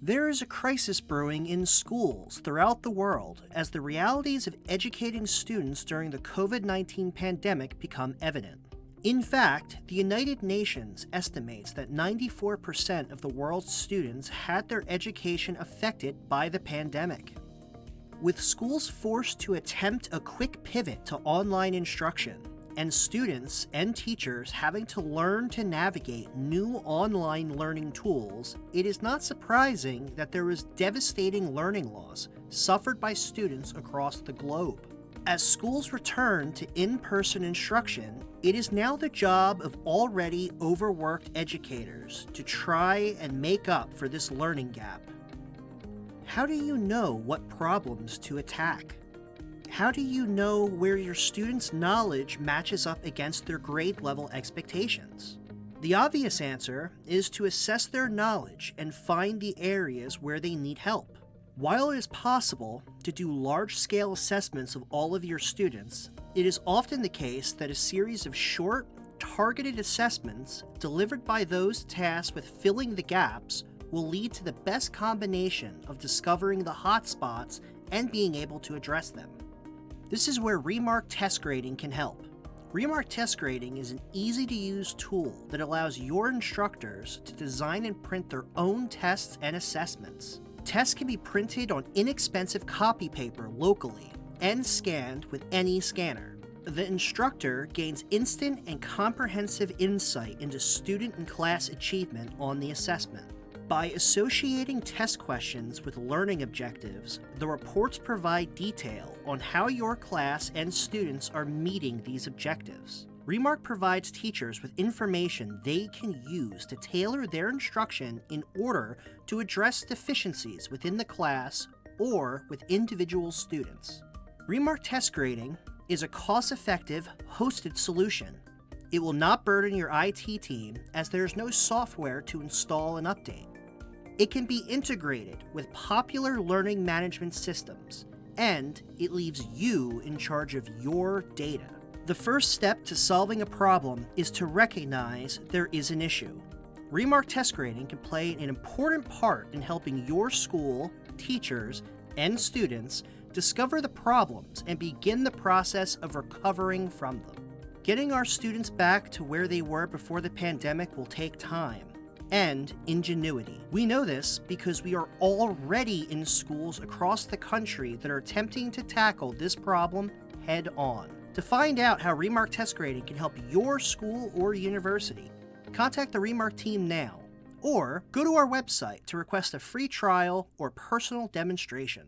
There is a crisis brewing in schools throughout the world as the realities of educating students during the COVID-19 pandemic become evident. In fact, the United Nations estimates that 94% of the world's students had their education affected by the pandemic. With schools forced to attempt a quick pivot to online instruction, and students and teachers having to learn to navigate new online learning tools, it is not surprising that there was devastating learning loss suffered by students across the globe. As schools return to in-person instruction, it is now the job of already overworked educators to try and make up for this learning gap. How do you know what problems to attack? How do you know where your students' knowledge matches up against their grade level expectations? The obvious answer is to assess their knowledge and find the areas where they need help. While it is possible to do large-scale assessments of all of your students, it is often the case that a series of short, targeted assessments delivered by those tasked with filling the gaps will lead to the best combination of discovering the hotspots and being able to address them. This is where Remark Test Grading can help. Remark Test Grading is an easy-to-use tool that allows your instructors to design and print their own tests and assessments. Tests can be printed on inexpensive copy paper locally and scanned with any scanner. The instructor gains instant and comprehensive insight into student and class achievement on the assessment. By associating test questions with learning objectives, the reports provide detail on how your class and students are meeting these objectives. Remark provides teachers with information they can use to tailor their instruction in order to address deficiencies within the class or with individual students. Remark Test Grading is a cost-effective, hosted solution. It will not burden your IT team as there is no software to install and update. It can be integrated with popular learning management systems, and it leaves you in charge of your data. The first step to solving a problem is to recognize there is an issue. Remark Test Grading can play an important part in helping your school, teachers, and students discover the problems and begin the process of recovering from them. Getting our students back to where they were before the pandemic will take time and ingenuity. We know this because we are already in schools across the country that are attempting to tackle this problem head on. To find out how Remark Test Grading can help your school or university, contact the Remark team now, or go to our website to request a free trial or personal demonstration.